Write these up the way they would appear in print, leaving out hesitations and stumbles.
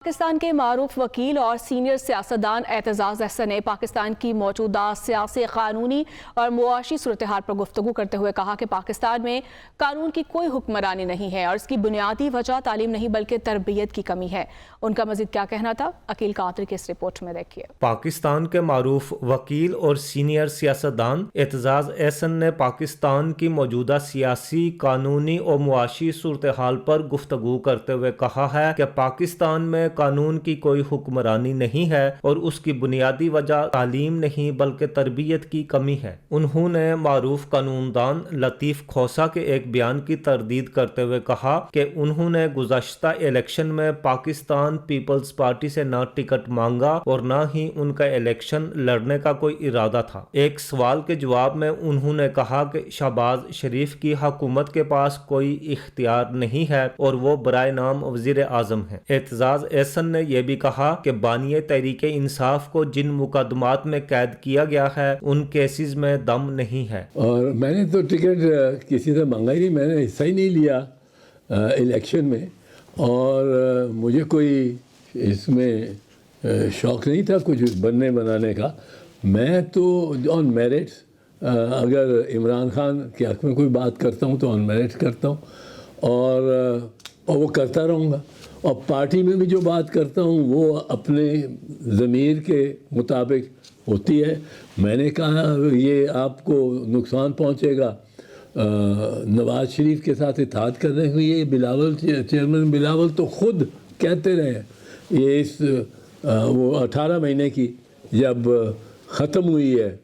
پاکستان کے معروف وکیل اور سینئر سیاستدان اعتزاز احسن نے پاکستان کی موجودہ سیاسی، قانونی اور معاشی صورتحال پر گفتگو کرتے ہوئے کہا کہ پاکستان میں قانون کی کوئی حکمرانی نہیں ہے اور اس کی بنیادی وجہ تعلیم نہیں بلکہ تربیت کی کمی ہے۔ ان کا مزید کیا کہنا تھا، عقیل قادری کی اس رپورٹ میں دیکھیے۔ پاکستان کے معروف وکیل اور سینئر سیاستدان اعتزاز احسن نے پاکستان کی موجودہ سیاسی، قانونی اور معاشی صورتحال پر گفتگو کرتے ہوئے کہا ہے کہ پاکستان میں قانون کی کوئی حکمرانی نہیں ہے اور اس کی بنیادی وجہ تعلیم نہیں بلکہ تربیت کی کمی ہے۔ انہوں نے معروف قانون دان لطیف کھوسہ کے ایک بیان کی تردید کرتے ہوئے کہا کہ انہوں نے گزشتہ الیکشن میں پاکستان پیپلز پارٹی سے نہ ٹکٹ مانگا اور نہ ہی ان کا الیکشن لڑنے کا کوئی ارادہ تھا۔ ایک سوال کے جواب میں انہوں نے کہا کہ شہباز شریف کی حکومت کے پاس کوئی اختیار نہیں ہے اور وہ برائے نام وزیر اعظم ہیں۔ اعتزاز احسن نے یہ بھی کہا کہ بانی تحریک انصاف کو جن مقدمات میں قید کیا گیا ہے ان کیسز میں دم نہیں ہے۔ اور میں نے تو ٹکٹ کسی سے مانگا ہی نہیں، میں نے حصہ ہی نہیں لیا الیکشن میں، اور مجھے کوئی اس میں شوق نہیں تھا کچھ بنانے کا۔ میں تو آن میرٹس، اگر عمران خان کے حق میں کوئی بات کرتا ہوں تو آن میرٹس کرتا ہوں، اور وہ کرتا رہوں گا، اور پارٹی میں بھی جو بات کرتا ہوں وہ اپنے ضمیر کے مطابق ہوتی ہے۔ میں نے کہا یہ آپ کو نقصان پہنچے گا نواز شریف کے ساتھ اتحاد کرنے کو، یہ بلاول چیئرمین بلاول تو خود کہتے رہے، یہ وہ 18 مہینے کی جب ختم ہوئی ہے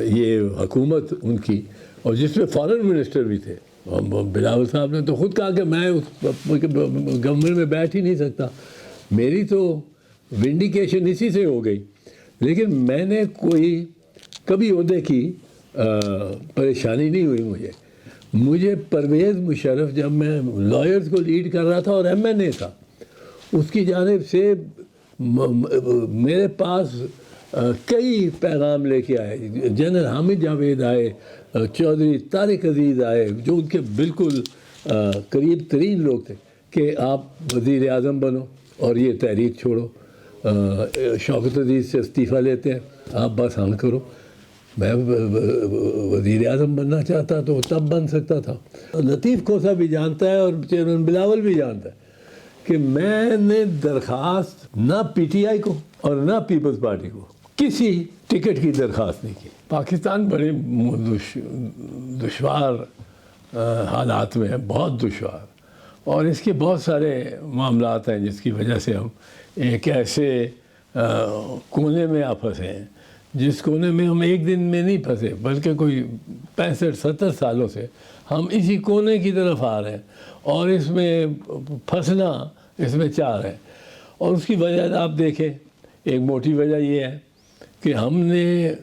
یہ حکومت ان کی، اور جس میں فارن منسٹر بھی تھے، بلاول صاحب نے تو خود کہا کہ میں اس گورنمنٹ میں بیٹھ ہی نہیں سکتا۔ میری تو ونڈیکیشن اسی سے ہو گئی، لیکن میں نے کوئی کبھی عہدے کی پریشانی نہیں ہوئی مجھے پرویز مشرف، جب میں لائرز کو لیڈ کر رہا تھا اور ایم این اے تھا، اس کی جانب سے میرے پاس کئی پیغام لے کے آئے، جنرل حامد جاوید آئے، چودھری طارق عزیز آئے، جو ان کے بالکل قریب ترین لوگ تھے کہ آپ وزیر اعظم بنو اور یہ تحریک چھوڑو، شوکت عزیز سے استعفیٰ لیتے ہیں، آپ بس ہاں کرو۔ میں وزیر اعظم بننا چاہتا تو وہ تب بن سکتا تھا۔ لطیف کھوسہ بھی جانتا ہے اور چیئرمین بلاول بھی جانتا ہے کہ میں نے درخواست نہ پی ٹی آئی کو اور نہ پیپلز پارٹی کو کسی ٹکٹ کی درخواست نہیں کی۔ پاکستان بڑے دشوار حالات میں ہے، بہت دشوار، اور اس کے بہت سارے معاملات ہیں جس کی وجہ سے ہم ایک ایسے کونے میں پھنسے ہیں جس کونے میں ہم ایک دن میں نہیں پھنسے، بلکہ کوئی 65-70 سالوں سے ہم اسی کونے کی طرف آ رہے ہیں، اور اس میں پھنسنا اس میں چاہ رہے ہیں۔ اور اس کی وجہ آپ دیکھیں، ایک موٹی وجہ یہ ہے کہ ہم نے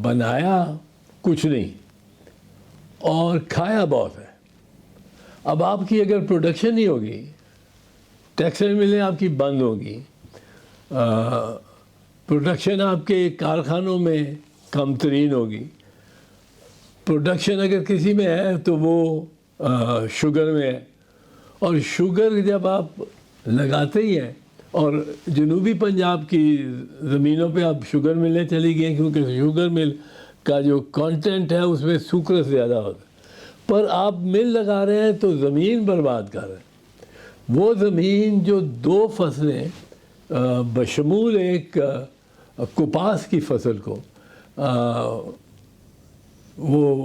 بنایا کچھ نہیں اور کھایا بہت ہے۔ اب آپ کی اگر پروڈکشن نہیں ہوگی، ٹیکسٹائل ملیں آپ کی بند ہوگی، پروڈکشن آپ کے کارخانوں میں کم ترین ہوگی، پروڈکشن اگر کسی میں ہے تو وہ شوگر میں ہے، اور شوگر جب آپ لگاتے ہی ہیں، اور جنوبی پنجاب کی زمینوں پہ آپ شوگر ملیں چلی گئی کیونکہ شوگر مل کا جو کانٹینٹ ہے اس میں سوکرس زیادہ ہوتا ہے، پر آپ مل لگا رہے ہیں تو زمین برباد کر رہے ہیں۔ وہ زمین جو 2 فصلیں بشمول ایک کپاس کی فصل کو وہ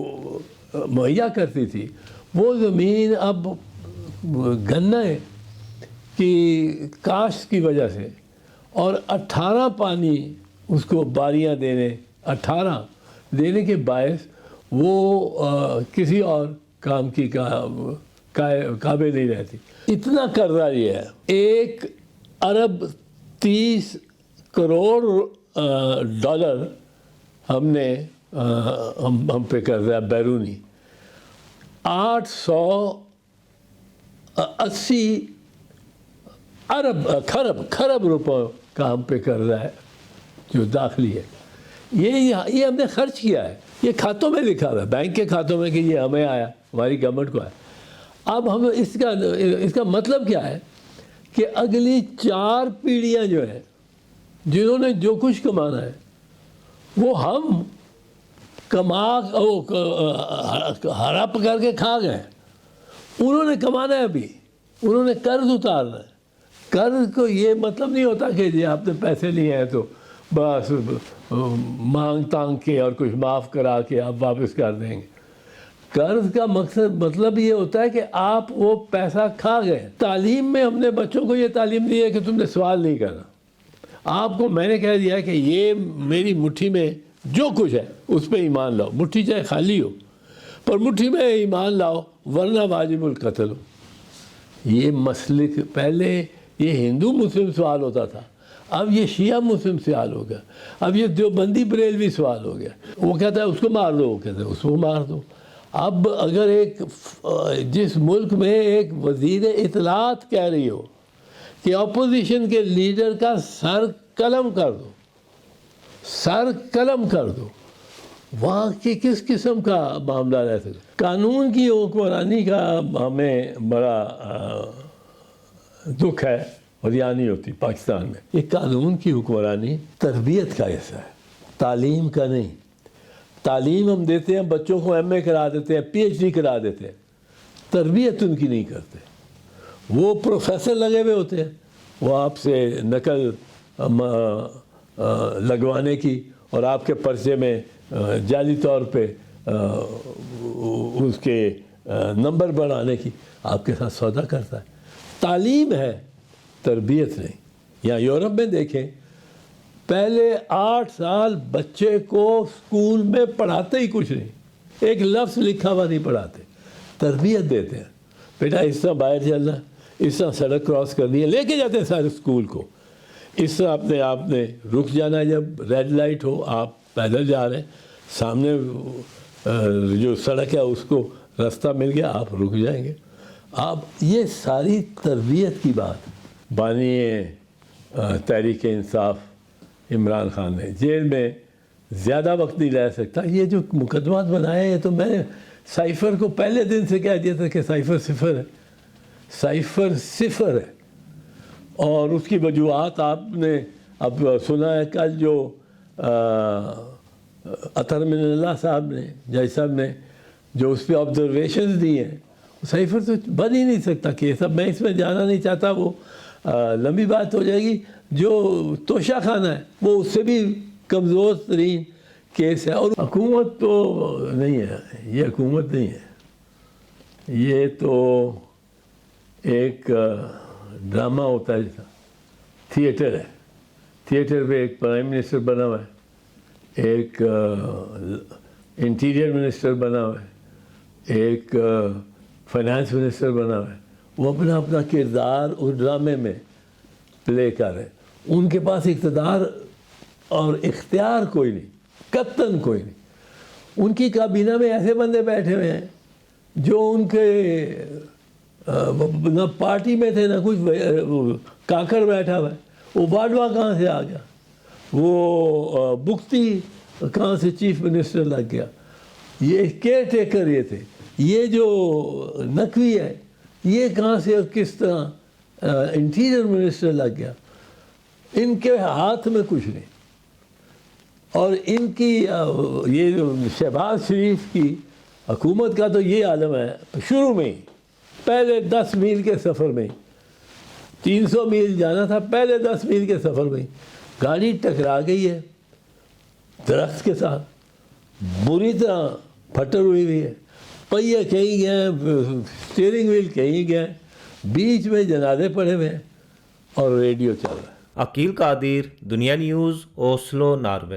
مہیا کرتی تھی، وہ زمین اب گنے کی کاشت کی وجہ سے اور 18 پانی اس کو باریاں دینے، 18 دینے کے باعث وہ کسی اور کام کی قابل نہیں رہتی۔ اتنا قرضہ یہ ہے، 1 ارب 30 کروڑ ڈالر ہم نے ہم پہ قرضہ ہے بیرونی، 880 کھرب روپے کا ہم پہ قرضہ ہے جو داخلی ہے۔ یہ ہم نے خرچ کیا ہے، یہ کھاتوں میں لکھا ہوا ہے، بینک کے کھاتوں میں کہ یہ ہمیں آیا، ہماری گورنمنٹ کو آیا۔ اب ہم اس کا مطلب کیا ہے کہ اگلی 4 پیڑھیاں جو ہیں جنہوں نے جو کچھ کمانا ہے وہ ہم ہڑپ کر کے کھا گئے. انہوں نے کمانا ہے ابھی, انہوں نے قرض اتارنا ہے. قرض کو یہ مطلب نہیں ہوتا کہ جی آپ نے پیسے لیے ہیں تو بس مانگ تانگ کے اور کچھ معاف کرا کے آپ واپس کر دیں گے. قرض کا مطلب یہ ہوتا ہے کہ آپ وہ پیسہ کھا گئے. تعلیم میں ہم نے بچوں کو یہ تعلیم دی ہے کہ تم نے سوال نہیں کرنا. آپ کو میں نے کہہ دیا کہ یہ میری مٹھی میں جو کچھ ہے اس پہ ایمان لاؤ, مٹھی چاہے خالی ہو پر مٹھی میں ایمان لاؤ ورنہ واجب القتل ہو. یہ مسلک پہلے یہ ہندو مسلم سوال ہوتا تھا, اب یہ شیعہ مسلم سوال ہو گیا, اب یہ دیوبندی بریلوی سوال ہو گیا. وہ کہتا ہے اس کو مار دو, وہ کہتا ہے اس کو مار دو. اب اگر جس ملک میں ایک وزیر اطلاعات کہہ رہی ہو کہ اپوزیشن کے لیڈر کا سر قلم کر دو, سر قلم کر دو, وہاں کی کس قسم کا معاملہ رہ سکتا. قانون کی حکمرانی کا ہمیں بڑا دکھ ہے اور یہاں نہیں ہوتی پاکستان میں. یہ قانون کی حکمرانی تربیت کا حصہ ہے, تعلیم کا نہیں. تعلیم ہم دیتے ہیں, بچوں کو ایم اے کرا دیتے ہیں, پی ایچ ڈی کرا دیتے ہیں, تربیت ان کی نہیں کرتے. وہ پروفیسر لگے ہوئے ہوتے ہیں, وہ آپ سے نقل لگوانے کی اور آپ کے پرچے میں جعلی طور پہ اس کے نمبر بڑھانے کی آپ کے ساتھ سودا کرتا ہے. تعلیم ہے, تربیت نہیں. یہاں یورپ میں دیکھیں, پہلے 8 سال بچے کو اسکول میں پڑھاتے ہی کچھ نہیں, ایک لفظ لکھا ہوا نہیں پڑھاتے, تربیت دیتے ہیں. بیٹا اس طرح باہر چلنا, اس طرح سڑک کراس کرنی ہے, لے کے جاتے ہیں سارے اسکول کو. اس طرح آپ نے رک جانا ہے, جب ریڈ لائٹ ہو آپ پیدل جا رہے ہیں, سامنے جو سڑک ہے اس کو راستہ مل گیا, آپ رک جائیں گے. آپ یہ ساری تربیت کی بات. بانی تحریک انصاف عمران خان نے جیل میں زیادہ وقت نہیں رہ سکتا. یہ جو مقدمات بنائے ہیں, تو میں نے سائفر کو پہلے دن سے کہہ دیا تھا کہ سائفر صفر ہے, سائفر صفر ہے. اور اس کی وجوہات آپ نے اب سنا ہے. کل جو اطہر من اللہ صاحب نے, جج صاحب نے جو اس پہ آبزرویشنز دی ہیں, سائفر تو بن ہی نہیں سکتا کہ سب. میں اس میں جانا نہیں چاہتا, وہ لمبی بات ہو جائے گی. جو توشہ خانہ ہے وہ اس سے بھی کمزور ترین کیس ہے. اور حکومت تو نہیں ہے, یہ حکومت نہیں ہے, یہ تو ایک ڈرامہ ہوتا ہے جیسا تھیٹر ہے. تھیٹر پہ ایک پرائم منسٹر بنا ہوا ہے, ایک انٹیریئر منسٹر بنا ہوا ہے, ایک فائنانس منسٹر بنا ہوا ہے. وہ اپنا اپنا کردار اس ڈرامے میں پلے کر رہے ہیں. ان کے پاس اقتدار اور اختیار کوئی نہیں, قطعاً کوئی نہیں. ان کی کابینہ میں ایسے بندے بیٹھے ہوئے ہیں جو ان کے نہ پارٹی میں تھے نہ کچھ. کاکڑ بیٹھا ہوا ہے, وہ باڈوا کہاں سے آ گیا, وہ بکتی کہاں سے چیف منسٹر لگ گیا, یہ کیئر ٹیکر یہ تھے, یہ جو نقوی ہے یہ کہاں سے اور کس طرح انٹیریئر منسٹر لگ گیا. ان کے ہاتھ میں کچھ نہیں. اور ان کی یہ جو شہباز شریف کی حکومت کا تو یہ عالم ہے, شروع میں ہی پہلے 10 میل کے سفر میں, 300 میل جانا تھا, پہلے 10 میل کے سفر میں گاڑی ٹکرا گئی ہے درخت کے ساتھ, بری طرح پھٹر ہوئی ہے, پہیے کہیں گئے, اسٹیئرنگ ویل کہیں گئے, بیچ میں جنازے پڑے ہوئے ہیں اور ریڈیو چل رہا ہے. عقیل قادر, دنیا نیوز, اوسلو, ناروے.